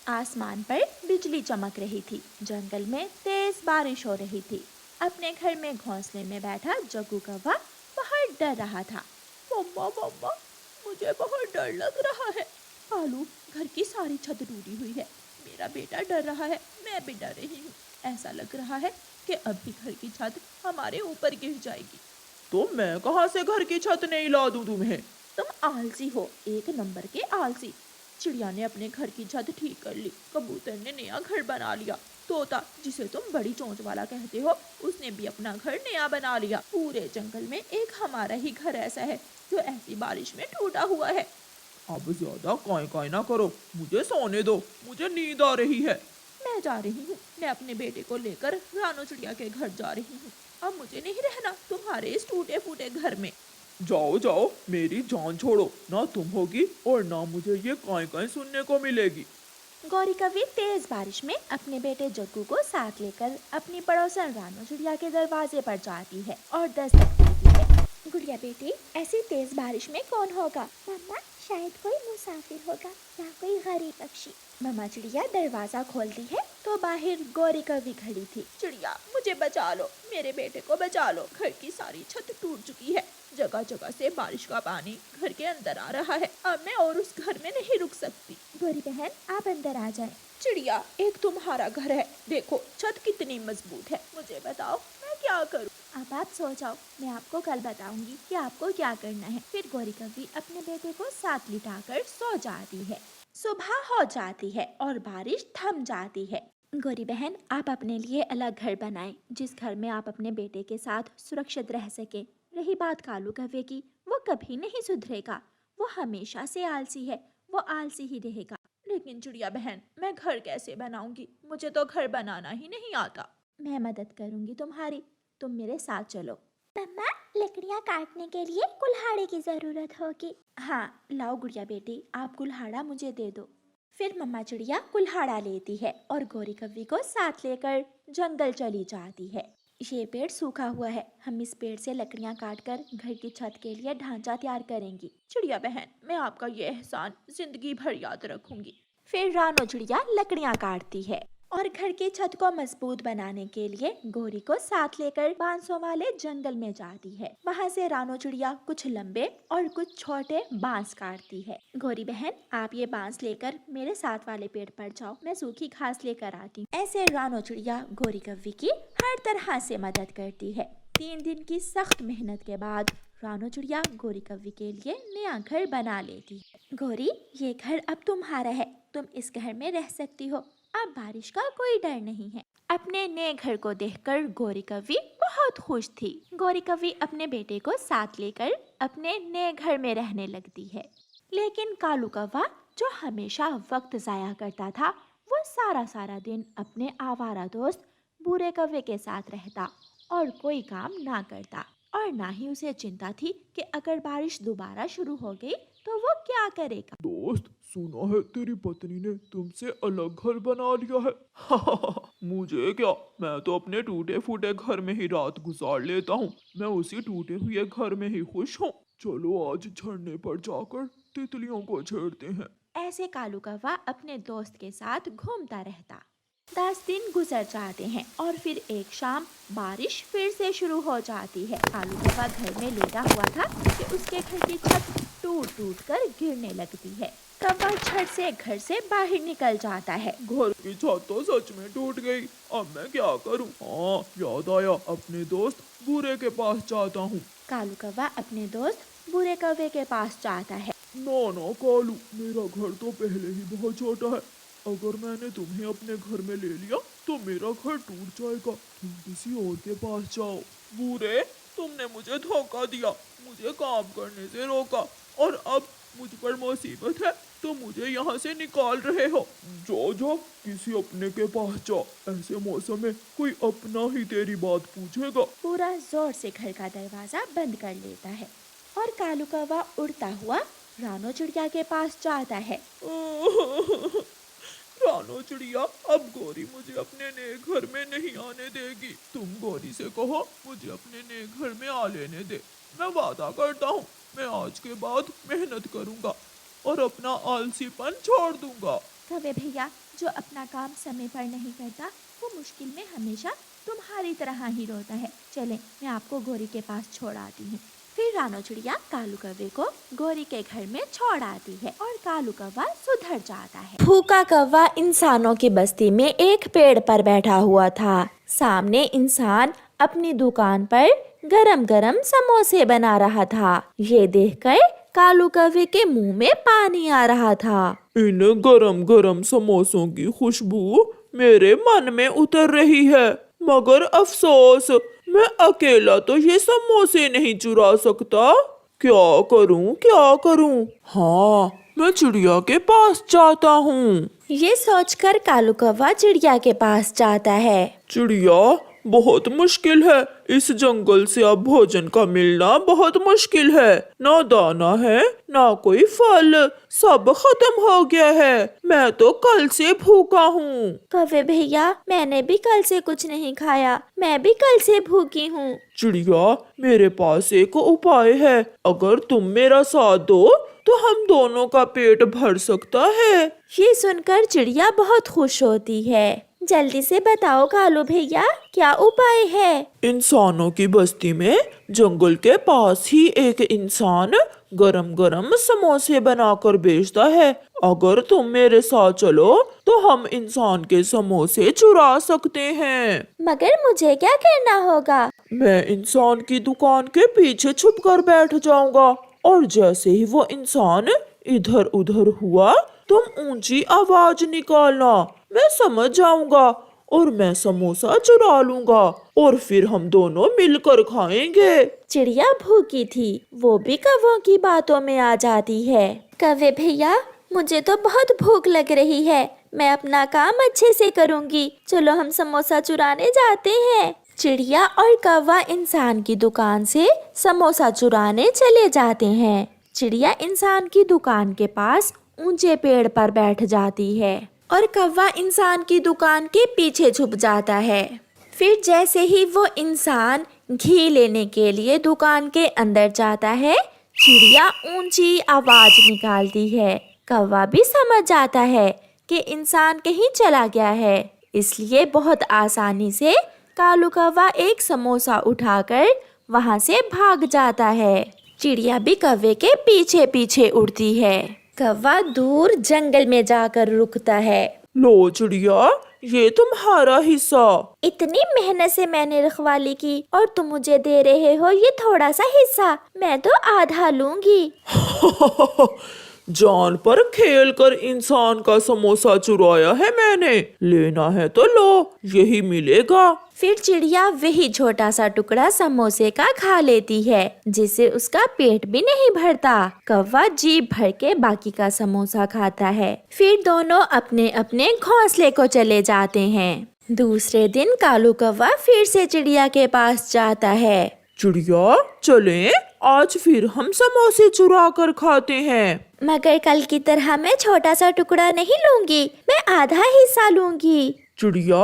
आसमान पर बिजली चमक रही थी। जंगल में तेज बारिश हो रही थी। अपने घर में घोंसले में बैठा जग्गू कौवा बहुत डर रहा था। मम्मा मम्मा, मुझे बहुत डर लग रहा है। कालू, घर की सारी छत टूटी हुई है। मेरा बेटा डर रहा है, मैं भी डर रही हूँ। ऐसा लग रहा है कि अभी घर की छत हमारे ऊपर गिर जाएगी। तो मैं कहाँ से घर की छत नहीं ला दूं तुम्हें? तुम आलसी हो, एक नंबर के आलसी। चिड़िया ने अपने घर की छत ठीक कर ली। कबूतर ने नया घर बना लिया। तोता, जिसे तुम बड़ी चोंच वाला कहते हो, उसने भी अपना घर नया बना लिया। पूरे जंगल में एक हमारा ही घर ऐसा है जो ऐसी बारिश में टूटा हुआ है। अब ज्यादा काय काय ना करो, मुझे सोने दो, मुझे नींद आ रही है। मैं जा रही हूँ, मैं अपने बेटे को लेकर रानो चिड़िया के घर जा रही हूँ। अब मुझे नहीं रहना तुम्हारे इस टूटे फूटे घर में। जाओ जाओ, मेरी जान छोड़ो, ना तुम होगी और ना मुझे ये काय काय सुनने को मिलेगी। गौरी कवि तेज बारिश में अपने बेटे जग्गू को साथ लेकर अपनी पड़ोसन रानो चिड़िया के दरवाजे पर जाती है और दस्तक देती है। गुड़िया बेटी, ऐसी तेज बारिश में कौन होगा? मम्मा, शायद कोई मुसाफिर होगा या कोई गरीब पक्षी। मम्मा चिड़िया दरवाजा खोलती है तो बाहर गौरी कवि खड़ी थी। चिड़िया, मुझे बचा लो, मेरे बेटे को बचा लो। घर की सारी छत टूट चुकी है। जगह जगह से बारिश का पानी घर के अंदर आ रहा है। अब मैं और उस घर में नहीं रुक सकती। गौरी बहन, आप अंदर आ जाएं। चिड़िया, एक तुम्हारा घर है, देखो छत कितनी मजबूत है। मुझे बताओ मैं क्या करूँ? अब आप सो जाओ, मैं आपको कल बताऊंगी कि आपको क्या करना है। फिर गौरी कवि अपने बेटे को साथ लिटाकर सो जाती है। सुबह हो जाती है और बारिश थम जाती है। गौरी बहन, आप अपने लिए अलग घर बनाएं, जिस घर में आप अपने बेटे के साथ सुरक्षित रह सके। रही बात कालू कौवे की, वो कभी नहीं सुधरेगा। वो हमेशा से आलसी है, वो आलसी ही रहेगा। लेकिन चिड़िया बहन, मैं घर कैसे बनाऊंगी? मुझे तो घर बनाना ही नहीं आता। मैं मदद करूंगी तुम्हारी, तुम मेरे साथ चलो। मम्मा, लकड़ियाँ काटने के लिए कुल्हाड़ी की जरूरत होगी। हाँ, लाओ गुड़िया बेटी, आप कुल्हाड़ा मुझे दे दो। फिर मम्मा चिड़िया कुल्हाड़ा लेती है और गौरी कवि को साथ लेकर जंगल चली जाती है। ये पेड़ सूखा हुआ है, हम इस पेड़ से लकड़ियाँ काटकर घर की छत के लिए ढांचा तैयार करेंगी। चिड़िया बहन, मैं आपका ये एहसान जिंदगी भर याद रखूंगी। फिर रानो चिड़िया लकड़ियाँ काटती है और घर की छत को मजबूत बनाने के लिए गौरी को साथ लेकर बांसों वाले जंगल में जाती है। वहाँ से रानो चिड़िया कुछ लंबे और कुछ छोटे बांस काटती है। गौरी बहन, आप ये बांस लेकर मेरे साथ वाले पेड़ पर जाओ, मैं सूखी घास लेकर आती हूँ। ऐसे रानो चिड़िया गौरी कवि की हर तरह से मदद करती है। 3 दिन की सख्त मेहनत के बाद रानो चिड़िया गौरी कवि के लिए नया घर बना लेती है। गौरी, ये घर अब तुम्हारा है, तुम इस घर में रह सकती हो। अब बारिश का कोई डर नहीं है। अपने नए घर को देखकर गौरी कवि बहुत खुश थी। गौरी कवि अपने बेटे को साथ लेकर अपने नए घर में रहने लगती है। लेकिन कालू कौवा, जो हमेशा वक्त जाया करता था, वो सारा सारा दिन अपने आवारा दोस्त बूरे कौवे के साथ रहता और कोई काम ना करता। और ना ही उसे चिंता थी कि अगर बारिश दोबारा शुरू हो गई तो वो क्या करेगा। दोस्त, सुना है तेरी पत्नी ने तुमसे अलग घर बना लिया है। मुझे क्या, मैं तो अपने टूटे फूटे घर में ही रात गुजार लेता हूँ। मैं उसी टूटे हुए घर में ही खुश हूँ। चलो आज झरने पर जाकर तितलियों को छेड़ते हैं। ऐसे कालू कौवा अपने दोस्त के साथ घूमता रहता। 10 दिन गुजर जाते हैं और फिर एक शाम बारिश फिर से शुरू हो जाती है। कालू कौवा घर में लेटा हुआ था कि उसके घर की छत टूट टूट कर गिरने लगती है। कौवा झट से घर से बाहर निकल जाता है। घर की छत तो सच में टूट गई, अब मैं क्या करूँ? हाँ, याद आया, अपने दोस्त बूरे के पास जाता हूँ। कालू कौवा अपने दोस्त बूरे कौवे के पास जाता है। ना कालू, मेरा घर तो पहले ही बहुत छोटा है। अगर मैंने तुम्हें अपने घर में ले लिया तो मेरा घर टूट जाएगा। तुम किसी और के पास जाओ। बूरे, तुमने मुझे धोखा दिया, मुझे काम करने से रोका और अब मुझ पर मुसीबत है तो मुझे यहाँ से निकाल रहे हो। जो किसी अपने के पास जा, ऐसे मौसम में कोई अपना ही तेरी बात पूछेगा। पूरा जोर से घर का दरवाजा बंद कर लेता है और कालू कौवा उड़ता हुआ रानो चिड़िया के पास जाता है। रानो चिड़िया, अब गौरी मुझे अपने नए घर में नहीं आने देगी। तुम गौरी से कहो मुझे अपने नए घर में आ लेने दे। मैं वादा करता हूँ, मैं आज के बाद मेहनत करूँगा और अपना आलसीपन छोड़ दूंगा। कौवे भैया, जो अपना काम समय पर नहीं करता वो मुश्किल में हमेशा तुम्हारी तरह ही रोता है। चले, मैं आपको गोरी के पास छोड़ आती हूँ। फिर रानो चिड़िया कालू कौवे को गोरी के घर में छोड़ आती है और कालू कौवा सुधर जाता है। भूखा कौवा इंसानों की बस्ती में एक पेड़ पर बैठा हुआ था। सामने इंसान अपनी दुकान पर गरम गरम समोसे बना रहा था। ये देखकर कालू कौवे के मुंह में पानी आ रहा था। इन गरम गरम समोसों की खुशबू मेरे मन में उतर रही है, मगर अफसोस मैं अकेला तो ये समोसे नहीं चुरा सकता। क्या करूं क्या करूं? हाँ, मैं चिड़िया के पास जाता हूँ। ये सोचकर कालू कौवा चिड़िया के पास जाता है। चिड़िया, बहुत मुश्किल है, इस जंगल से अब भोजन का मिलना बहुत मुश्किल है। ना दाना है ना कोई फल, सब खत्म हो गया है। मैं तो कल से भूखा हूँ। कौवे भैया, मैंने भी कल से कुछ नहीं खाया, मैं भी कल से भूखी हूँ। चिड़िया, मेरे पास एक उपाय है, अगर तुम मेरा साथ दो तो हम दोनों का पेट भर सकता है। ये सुनकर चिड़िया बहुत खुश होती है। जल्दी से बताओ कालू भैया, क्या उपाय है? इंसानों की बस्ती में जंगल के पास ही एक इंसान गरम गरम समोसे बनाकर बेचता है। अगर तुम मेरे साथ चलो तो हम इंसान के समोसे चुरा सकते हैं। मगर मुझे क्या करना होगा? मैं इंसान की दुकान के पीछे छुप कर बैठ जाऊंगा और जैसे ही वो इंसान इधर उधर हुआ तुम ऊंची आवाज निकालना, मैं समझ जाऊंगा और मैं समोसा चुरा लूंगा और फिर हम दोनों मिलकर खाएंगे। चिड़िया भूखी थी, वो भी कौवों की बातों में आ जाती है। कौवे भैया, मुझे तो बहुत भूख लग रही है, मैं अपना काम अच्छे से करूंगी, चलो हम समोसा चुराने जाते हैं। चिड़िया और कौवा इंसान की दुकान से समोसा चुराने चले जाते हैं। चिड़िया इंसान की दुकान के पास ऊंचे पेड़ पर बैठ जाती है और कौवा इंसान की दुकान के पीछे छुप जाता है। फिर जैसे ही वो इंसान घी लेने के लिए दुकान के अंदर जाता है, चिड़िया ऊंची आवाज निकालती है। कौवा भी समझ जाता है कि इंसान कहीं चला गया है, इसलिए बहुत आसानी से कालू कौवा एक समोसा उठाकर वहां से भाग जाता है। चिड़िया भी कौवे के पीछे पीछे उड़ती है। कौवा दूर जंगल में जाकर रुकता है। लो चिड़िया, ये तुम्हारा हिस्सा। इतनी मेहनत से मैंने रखवाली की और तुम मुझे दे रहे हो ये थोड़ा सा हिस्सा, मैं तो आधा लूंगी। जान पर खेल कर इंसान का समोसा चुराया है मैंने, लेना है तो लो, यही मिलेगा। फिर चिड़िया वही छोटा सा टुकड़ा समोसे का खा लेती है, जिससे उसका पेट भी नहीं भरता। कौवा जी भर के बाकी का समोसा खाता है। फिर दोनों अपने अपने घोंसले को चले जाते हैं। दूसरे दिन कालू कौवा फिर से चिड़िया के पास जाता है। चिड़िया, चलें, आज फिर हम समोसे चुरा कर खाते हैं। मगर कल की तरह मैं छोटा सा टुकड़ा नहीं लूंगी, मैं आधा हिस्सा लूंगी। चिड़िया,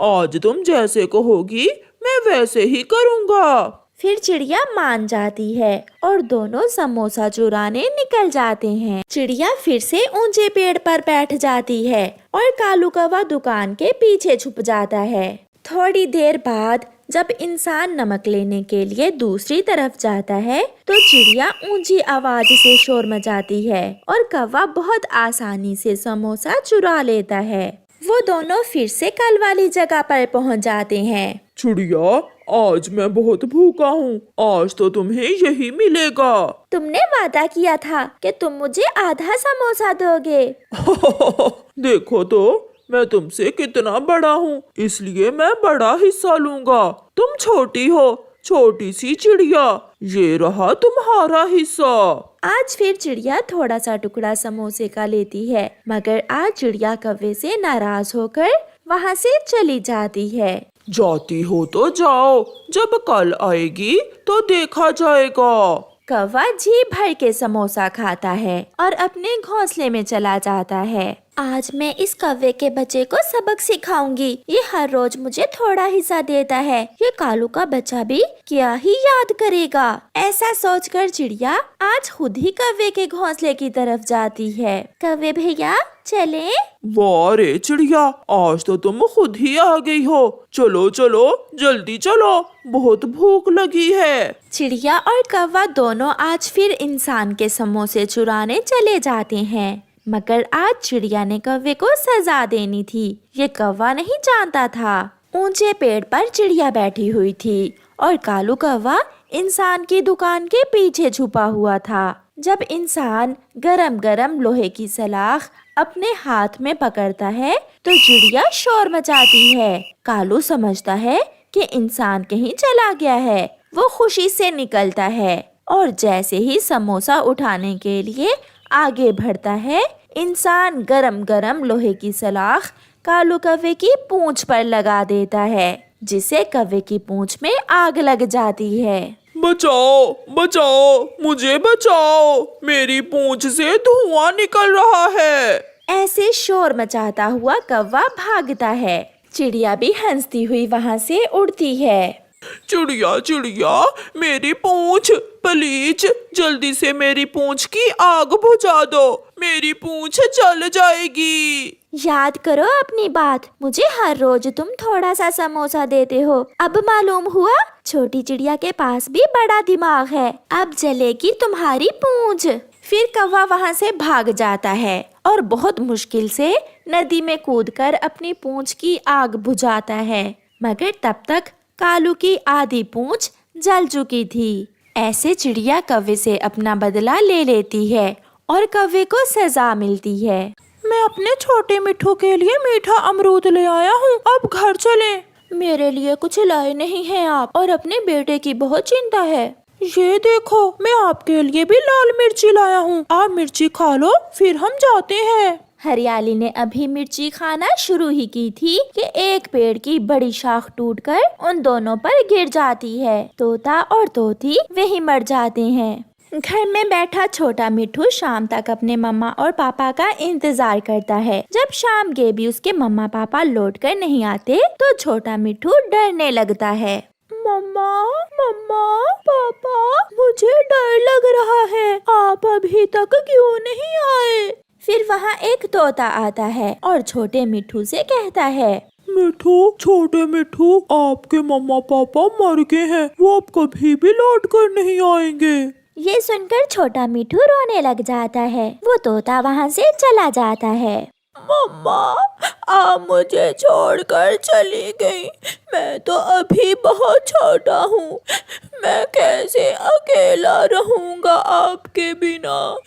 आज तुम जैसे कहोगी मैं वैसे ही करूँगा। फिर चिड़िया मान जाती है और दोनों समोसा चुराने निकल जाते हैं। चिड़िया फिर से ऊंचे पेड़ पर बैठ जाती है और कालू कौवा दुकान के पीछे छुप जाता है। थोड़ी देर बाद जब इंसान नमक लेने के लिए दूसरी तरफ जाता है तो चिड़िया ऊंची आवाज से शोर मचाती है और कौवा बहुत आसानी से समोसा चुरा लेता है। वो दोनों फिर से कल वाली जगह पर पहुंच जाते हैं। चिड़िया, आज मैं बहुत भूखा हूँ, आज तो तुम्हें यही मिलेगा। तुमने वादा किया था कि तुम मुझे आधा समोसा दोगे। देखो तो मैं तुमसे कितना बड़ा हूँ, इसलिए मैं बड़ा हिस्सा लूंगा। तुम छोटी हो, छोटी सी चिड़िया, ये रहा तुम्हारा हिस्सा। आज फिर चिड़िया थोड़ा सा टुकड़ा समोसे का लेती है, मगर आज चिड़िया कौवे से नाराज होकर वहाँ से चली जाती है। जाती हो तो जाओ, जब कल आएगी तो देखा जाएगा। कौवा जी भर के समोसा खाता है और अपने घोंसले में चला जाता है। आज मैं इस कौवे के बच्चे को सबक सिखाऊंगी। ये हर रोज मुझे थोड़ा हिस्सा देता है। ये कालू का बच्चा भी क्या ही याद करेगा। ऐसा सोचकर चिड़िया आज खुद ही कौवे के घोंसले की तरफ जाती है। कौवे भैया चले। वाह रे चिड़िया, आज तो तुम खुद ही आ गई हो। चलो चलो जल्दी चलो, बहुत भूख लगी है। चिड़िया और कौवा दोनों आज फिर इंसान के समोसे चुराने चले जाते हैं। मगर आज चिड़िया ने कौवे को सजा देनी थी। ये कौवा नहीं जानता था। ऊंचे पेड़ पर चिड़िया बैठी हुई थी और कालू कौवा इंसान की दुकान के पीछे छुपा हुआ था। जब इंसान गरम गरम लोहे की सलाख अपने हाथ में पकड़ता है तो चिड़िया शोर मचाती है। कालू समझता है कि इंसान कहीं चला गया है। वो खुशी से निकलता है और जैसे ही समोसा उठाने के लिए आगे बढ़ता है, इंसान गरम गरम लोहे की सलाख कालू कौवे की पूंछ पर लगा देता है, जिससे कौवे की पूंछ में आग लग जाती है। बचाओ बचाओ, मुझे बचाओ, मेरी पूंछ से धुआं निकल रहा है। ऐसे शोर मचाता हुआ कौवा भागता है। चिड़िया भी हंसती हुई वहाँ से उड़ती है। चिड़िया चिड़िया, मेरी पूंछ, प्लीज जल्दी से मेरी पूंछ की आग बुझा दो, मेरी पूंछ जल जाएगी। याद करो अपनी बात, मुझे हर रोज तुम थोड़ा सा समोसा देते हो। अब मालूम हुआ छोटी चिड़िया के पास भी बड़ा दिमाग है। अब जलेगी तुम्हारी पूंछ। फिर कौवा वहाँ से भाग जाता है और बहुत मुश्किल से नदी में कूदकर अपनी पूंछ की आग बुझाता है। मगर तब तक कालू की आधी पूंछ जल चुकी थी। ऐसे चिड़िया कौवे से अपना बदला ले लेती है और कौवे को सजा मिलती है। मैं अपने छोटे मिट्ठू के लिए मीठा अमरूद ले आया हूँ, अब घर चलें। मेरे लिए कुछ लाए नहीं हैं आप, और अपने बेटे की बहुत चिंता है। ये देखो, मैं आपके लिए भी लाल मिर्ची लाया हूँ, आप मिर्ची खा लो, फिर हम जाते हैं। हरियाली ने अभी मिर्ची खाना शुरू ही की थी कि एक पेड़ की बड़ी शाख टूटकर उन दोनों पर गिर जाती है। तोता और तोती वहीं मर जाते हैं। घर में बैठा छोटा मिट्ठू शाम तक अपने मम्मा और पापा का इंतजार करता है। जब शाम के भी उसके मम्मा पापा लौट कर नहीं आते तो छोटा मिट्ठू डरने लगता है। मम्मा मम्मा पापा, मुझे डर लग रहा है, आप अभी तक क्यों नहीं आए? फिर वहाँ एक तोता आता है और छोटे मिट्ठू से कहता है, मिट्ठू, छोटे मिट्ठू, आपके मम्मा पापा मर गए हैं, वो अब कभी भी लौट कर नहीं आएंगे। ये सुनकर छोटा मिट्ठू रोने लग जाता है। वो तोता वहाँ से चला जाता है। मम्मा, आप मुझे छोड़कर चली गई, मैं तो अभी बहुत छोटा हूँ, मैं कैसे अकेला रहूँगा आपके बिना?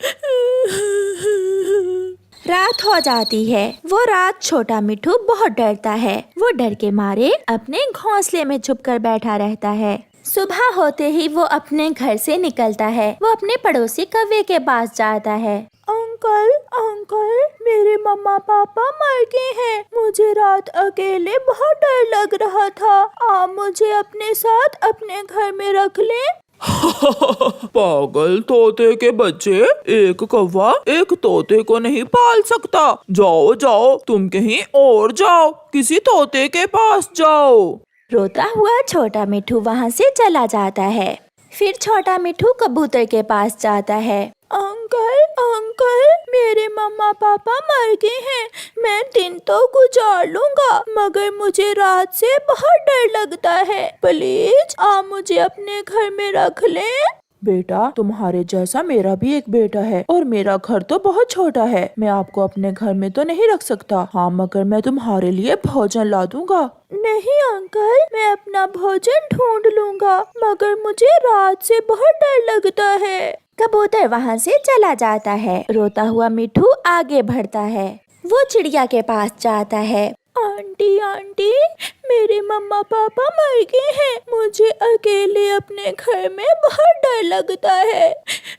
रात हो जाती है। वो रात छोटा मिट्ठू बहुत डरता है। वो डर के मारे अपने घोंसले में छुपकर बैठा रहता है। सुबह होते ही वो अपने घर से निकलता है। वो अपने पड़ोसी कौवे के पास जाता है। अंकल अंकल, मेरे मम्मा पापा मर गए हैं, मुझे रात अकेले बहुत डर लग रहा था, आप मुझे अपने साथ अपने घर में रख लें। पागल तोते के बच्चे, एक कौवा एक तोते को नहीं पाल सकता। जाओ जाओ, तुम कहीं और जाओ, किसी तोते के पास जाओ। रोता हुआ छोटा मिट्ठू वहाँ से चला जाता है। फिर छोटा मिट्ठू कबूतर के पास जाता है। अंकल अंकल, मेरे मम्मा पापा मर गए हैं, मैं दिन तो गुजार लूंगा मगर मुझे रात से बहुत डर लगता है, प्लीज आप मुझे अपने घर में रख लें। बेटा, तुम्हारे जैसा मेरा भी एक बेटा है और मेरा घर तो बहुत छोटा है, मैं आपको अपने घर में तो नहीं रख सकता। हाँ, मगर मैं तुम्हारे लिए भोजन ला दूंगा। नहीं अंकल, मैं अपना भोजन ढूंढ लूंगा मगर मुझे रात से बहुत डर लगता है। कबूतर वहाँ से चला जाता है। रोता हुआ मिट्ठू आगे बढ़ता है। वो चिड़िया के पास जाता है। आंटी आंटी, मेरे मम्मा पापा मर गए हैं, मुझे अकेले अपने घर में बहुत डर लगता है,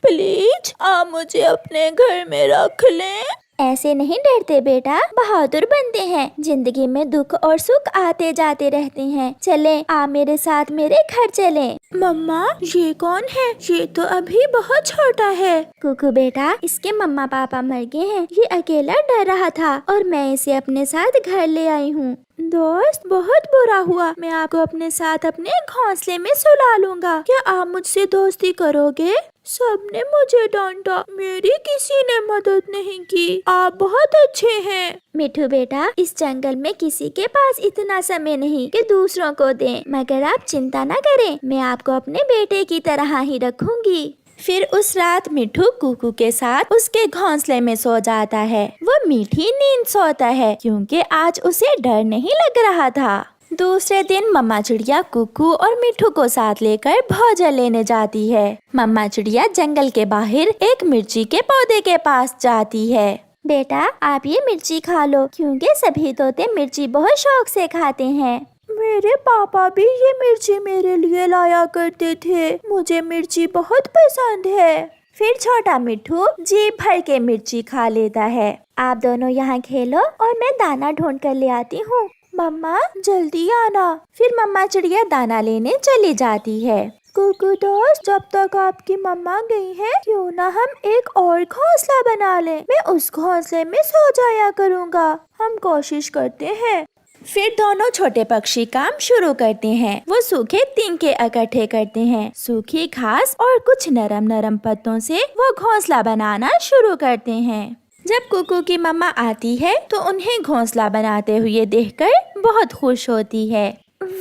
प्लीज आप मुझे अपने घर में रख लें। ऐसे नहीं डरते बेटा, बहादुर बनते हैं। जिंदगी में दुख और सुख आते जाते रहते हैं। चलें, आप मेरे साथ मेरे घर चलें। मम्मा, ये कौन है? ये तो अभी बहुत छोटा है। कुकू बेटा, इसके मम्मा पापा मर गए हैं। ये अकेला डर रहा था और मैं इसे अपने साथ घर ले आई हूँ। दोस्त, बहुत बुरा हुआ। मैं आपको अपने साथ अपने घोंसले में सुला लूंगा। क्या आप मुझसे दोस्ती करोगे? सबने मुझे डांटा, मेरी किसी ने मदद नहीं की। आप बहुत अच्छे हैं। मिठू बेटा, इस जंगल में किसी के पास इतना समय नहीं कि दूसरों को दें, मगर आप चिंता न करें, मैं आपको अपने बेटे की तरह ही रखूंगी। फिर उस रात मिठू कुकू के साथ उसके घोंसले में सो जाता है। वो मीठी नींद सोता है क्योंकि आज उसे डर नहीं लग रहा था। दूसरे दिन मम्मा चिड़िया कुकू और मिठू को साथ लेकर भोजन लेने जाती है। मम्मा चिड़िया जंगल के बाहर एक मिर्ची के पौधे के पास जाती है। बेटा, आप ये मिर्ची खा लो, क्योंकि सभी तोते मिर्ची बहुत शौक से खाते हैं। मेरे पापा भी ये मिर्ची मेरे लिए लाया करते थे। मुझे मिर्ची बहुत पसंद है। फिर छोटा मिठू जी भर के मिर्ची खा लेता है। आप दोनों यहाँ खेलो और मैं दाना ढूंढ कर ले आती हूँ। मम्मा, जल्दी आना। फिर मम्मा चिड़िया दाना लेने चली जाती है। कुकू दोस्त, जब तक आपकी मम्मा गई है, क्यों ना हम एक और घोंसला बना लें। मैं उस घोंसले में सो जाया करूँगा। हम कोशिश करते हैं। फिर दोनों छोटे पक्षी काम शुरू करते हैं। वो सूखे तिनके इकट्ठे करते हैं। सूखी घास और कुछ नरम नरम पत्तों से वो घोंसला बनाना शुरू करते हैं। जब कुकू की मम्मा आती है तो उन्हें घोंसला बनाते हुए देखकर बहुत खुश होती है।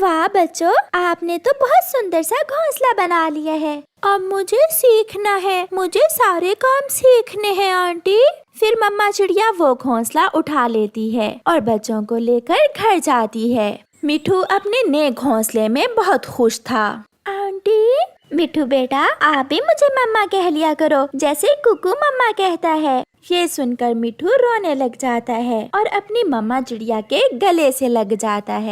वाह बच्चों, आपने तो बहुत सुंदर सा घोंसला बना लिया है। अब मुझे सीखना है। मुझे सारे काम सीखने हैं आंटी। फिर मम्मा चिड़िया वो घोंसला उठा लेती है और बच्चों को लेकर घर जाती है। मिठू अपने नए घोंसले में बहुत खुश था। आंटी, मिठू बेटा, आप भी मुझे मम्मा कह लिया करो, जैसे कुकू मम्मा कहता है। ये सुनकर मिठू रोने लग जाता है और अपनी मम्मा चिड़िया के गले से लग जाता है।